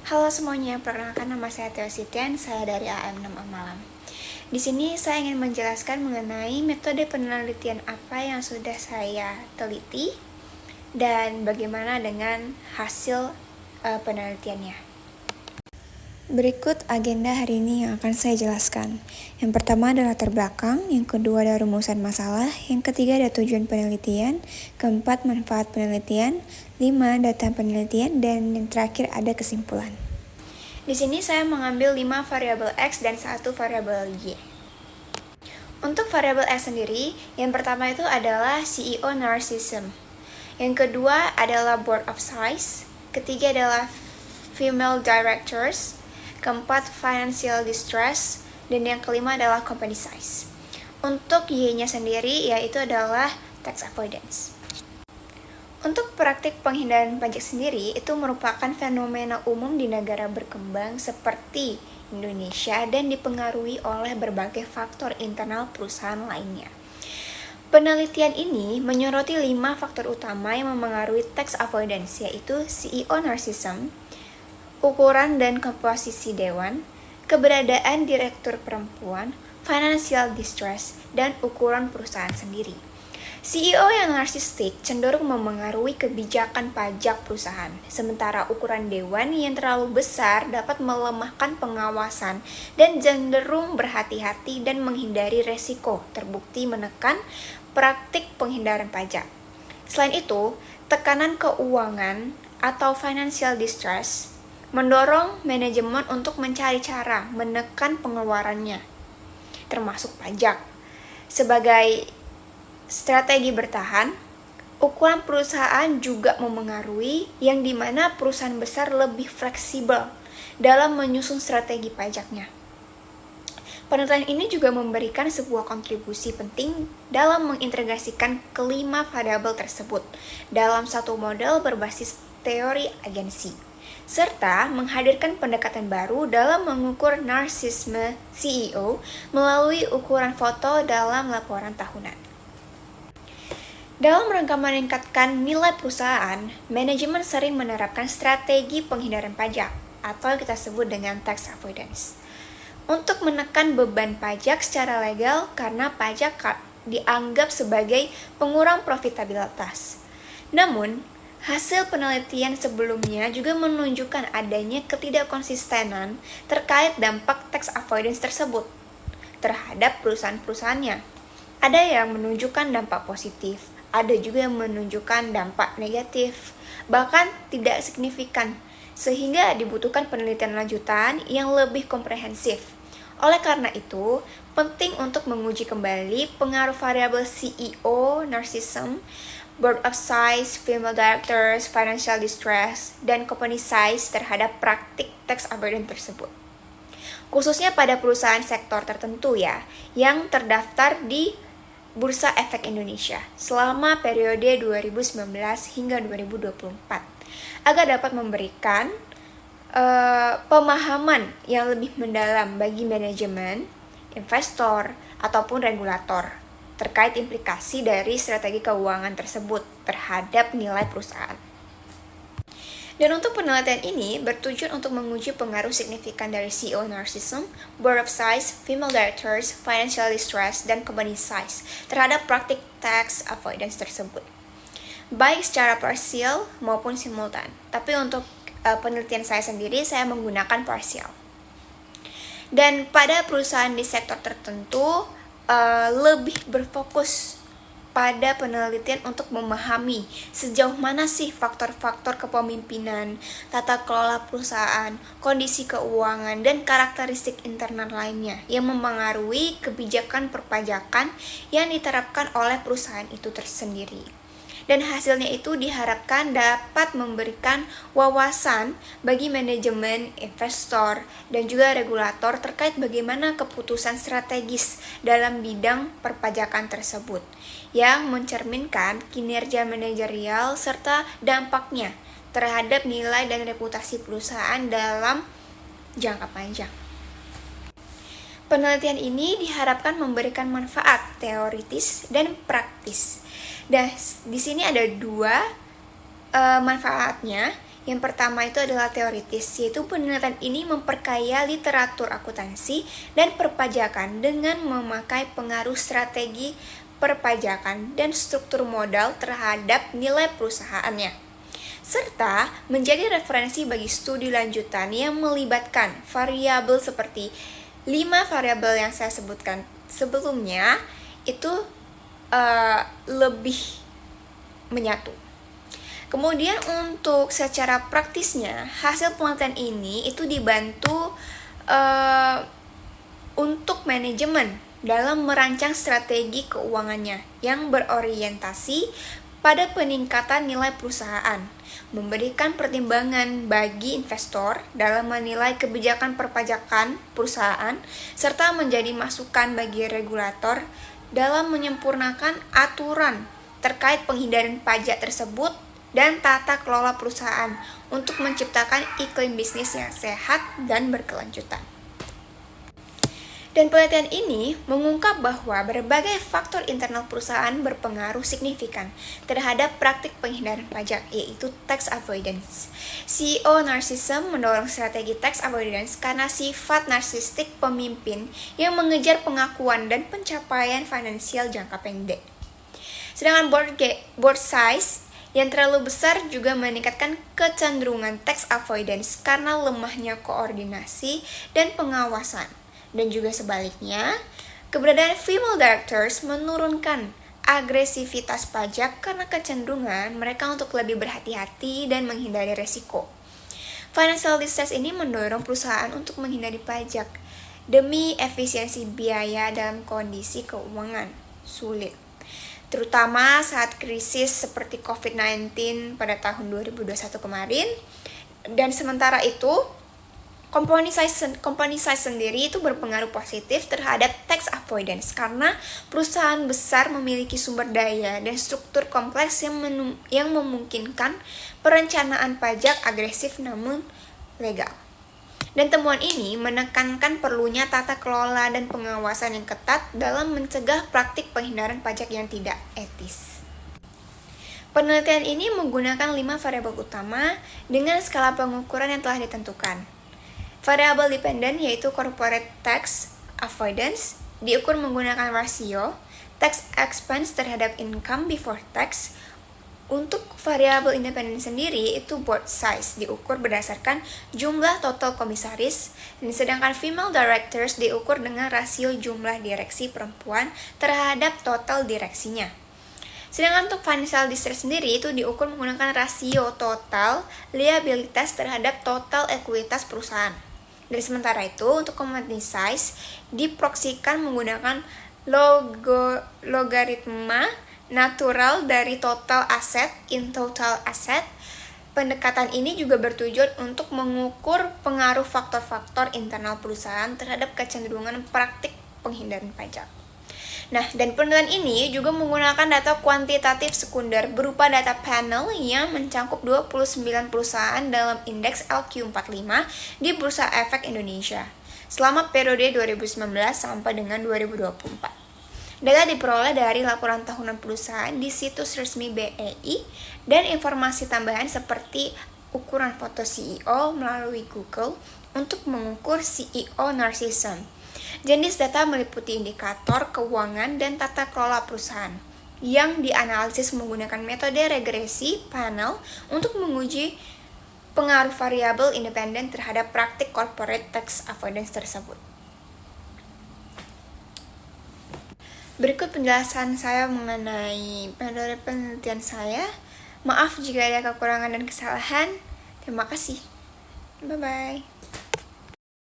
Halo semuanya, perkenalkan nama saya Theo Sitian, saya dari AM6 Malang. Di sini saya ingin menjelaskan mengenai metode penelitian apa yang sudah saya teliti dan bagaimana dengan hasil penelitiannya. Berikut agenda hari ini yang akan saya jelaskan. Yang pertama adalah latar belakang, yang kedua adalah rumusan masalah, yang ketiga adalah tujuan penelitian, keempat manfaat penelitian, 5 data penelitian, dan yang terakhir ada kesimpulan. Di sini saya mengambil 5 variabel X dan 1 variabel Y. Untuk variabel X sendiri, yang pertama itu adalah CEO narcissism. Yang kedua adalah board of size, ketiga adalah female directors, keempat financial distress, dan yang kelima adalah company size. Untuk Y-nya sendiri yaitu adalah tax avoidance. Untuk praktik penghindaran pajak sendiri itu merupakan fenomena umum di negara berkembang seperti Indonesia dan dipengaruhi oleh berbagai faktor internal perusahaan lainnya. Penelitian ini menyoroti 5 faktor utama yang memengaruhi tax avoidance, yaitu CEO narcissism, ukuran dan komposisi dewan, keberadaan direktur perempuan, financial distress, dan ukuran perusahaan sendiri. CEO yang narsistik cenderung memengaruhi kebijakan pajak perusahaan, sementara ukuran dewan yang terlalu besar dapat melemahkan pengawasan dan cenderung berhati-hati dan menghindari resiko, terbukti menekan praktik penghindaran pajak. Selain itu, tekanan keuangan atau financial distress mendorong manajemen untuk mencari cara menekan pengeluarannya, termasuk pajak. Sebagai strategi bertahan, ukuran perusahaan juga memengaruhi, yang dimana perusahaan besar lebih fleksibel dalam menyusun strategi pajaknya. Penelitian ini juga memberikan sebuah kontribusi penting dalam mengintegrasikan kelima variabel tersebut dalam satu model berbasis teori agensi, serta menghadirkan pendekatan baru dalam mengukur narsisme CEO melalui ukuran foto dalam laporan tahunan. Dalam rangka meningkatkan nilai perusahaan, manajemen sering menerapkan strategi penghindaran pajak atau yang kita sebut dengan tax avoidance untuk menekan beban pajak secara legal karena pajak dianggap sebagai pengurang profitabilitas. Namun, hasil penelitian sebelumnya juga menunjukkan adanya ketidakkonsistenan terkait dampak tax avoidance tersebut terhadap perusahaan-perusahaannya. Ada yang menunjukkan dampak positif, ada juga yang menunjukkan dampak negatif, bahkan tidak signifikan, sehingga dibutuhkan penelitian lanjutan yang lebih komprehensif. Oleh karena itu, penting untuk menguji kembali pengaruh variabel CEO narcissism, board of size, female directors, financial distress, dan company size terhadap praktik tax avoidance tersebut. Khususnya pada perusahaan sektor tertentu yang terdaftar di Bursa Efek Indonesia selama periode 2019 hingga 2024, agar dapat memberikan pemahaman yang lebih mendalam bagi manajemen, investor, ataupun regulator terkait implikasi dari strategi keuangan tersebut terhadap nilai perusahaan. Dan untuk penelitian ini bertujuan untuk menguji pengaruh signifikan dari CEO narcissism, board of size, female directors, financial distress, dan company size terhadap praktik tax avoidance tersebut, baik secara parsial maupun simultan. Tapi untuk penelitian saya sendiri, saya menggunakan parsial. Dan pada perusahaan di sektor tertentu, lebih berfokus pada penelitian untuk memahami sejauh mana sih faktor-faktor kepemimpinan, tata kelola perusahaan, kondisi keuangan, dan karakteristik internal lainnya yang memengaruhi kebijakan perpajakan yang diterapkan oleh perusahaan itu tersendiri. Dan hasilnya itu diharapkan dapat memberikan wawasan bagi manajemen, investor, dan juga regulator terkait bagaimana keputusan strategis dalam bidang perpajakan tersebut, yang mencerminkan kinerja manajerial serta dampaknya terhadap nilai dan reputasi perusahaan dalam jangka panjang. Penelitian ini diharapkan memberikan manfaat teoritis dan praktis. Dan di sini ada dua manfaatnya. Yang pertama itu adalah teoritis, yaitu penelitian ini memperkaya literatur akuntansi dan perpajakan dengan memakai pengaruh strategi perpajakan dan struktur modal terhadap nilai perusahaannya, serta menjadi referensi bagi studi lanjutan yang melibatkan variabel seperti 5 variabel yang saya sebutkan sebelumnya itu lebih menyatu. Kemudian untuk secara praktisnya, hasil penelitian ini itu dibantu untuk manajemen dalam merancang strategi keuangannya yang berorientasi pada peningkatan nilai perusahaan, memberikan pertimbangan bagi investor dalam menilai kebijakan perpajakan perusahaan, serta menjadi masukan bagi regulator dalam menyempurnakan aturan terkait penghindaran pajak tersebut dan tata kelola perusahaan untuk menciptakan iklim bisnis yang sehat dan berkelanjutan. Dan penelitian ini mengungkap bahwa berbagai faktor internal perusahaan berpengaruh signifikan terhadap praktik penghindaran pajak, yaitu tax avoidance. CEO narcissism mendorong strategi tax avoidance karena sifat narsistik pemimpin yang mengejar pengakuan dan pencapaian finansial jangka pendek. Sedangkan board size yang terlalu besar juga meningkatkan kecenderungan tax avoidance karena lemahnya koordinasi dan pengawasan. Dan juga sebaliknya, keberadaan female directors menurunkan agresivitas pajak karena kecenderungan mereka untuk lebih berhati-hati dan menghindari resiko. Financial distress ini mendorong perusahaan untuk menghindari pajak demi efisiensi biaya dalam kondisi keuangan sulit, terutama saat krisis seperti COVID-19 pada tahun 2021 kemarin. Dan sementara itu, company size sendiri itu berpengaruh positif terhadap tax avoidance karena perusahaan besar memiliki sumber daya dan struktur kompleks yang memungkinkan perencanaan pajak agresif namun legal. Dan temuan ini menekankan perlunya tata kelola dan pengawasan yang ketat dalam mencegah praktik penghindaran pajak yang tidak etis. Penelitian ini menggunakan 5 variabel utama dengan skala pengukuran yang telah ditentukan. Variabel dependen yaitu corporate tax avoidance diukur menggunakan rasio tax expense terhadap income before tax. Untuk variabel independen sendiri itu board size diukur berdasarkan jumlah total komisaris, dan sedangkan female directors diukur dengan rasio jumlah direksi perempuan terhadap total direksinya. Sedangkan untuk financial distress sendiri itu diukur menggunakan rasio total liabilitas terhadap total ekuitas perusahaan. Dan sementara itu, untuk company size diproksikan menggunakan logaritma natural dari total asset in total asset. Pendekatan ini juga bertujuan untuk mengukur pengaruh faktor-faktor internal perusahaan terhadap kecenderungan praktik penghindaran pajak. Nah, dan penelitian ini juga menggunakan data kuantitatif sekunder berupa data panel yang mencakup 29 perusahaan dalam indeks LQ45 di Bursa Efek Indonesia selama periode 2019 sampai dengan 2024. Data diperoleh dari laporan tahunan perusahaan di situs resmi BEI dan informasi tambahan seperti ukuran foto CEO melalui Google untuk mengukur CEO narcissism. Jenis data meliputi indikator keuangan dan tata kelola perusahaan yang dianalisis menggunakan metode regresi panel untuk menguji pengaruh variabel independen terhadap praktik corporate tax avoidance tersebut. Berikut penjelasan saya mengenai metode penelitian saya. Maaf jika ada kekurangan dan kesalahan. Terima kasih. Bye-bye.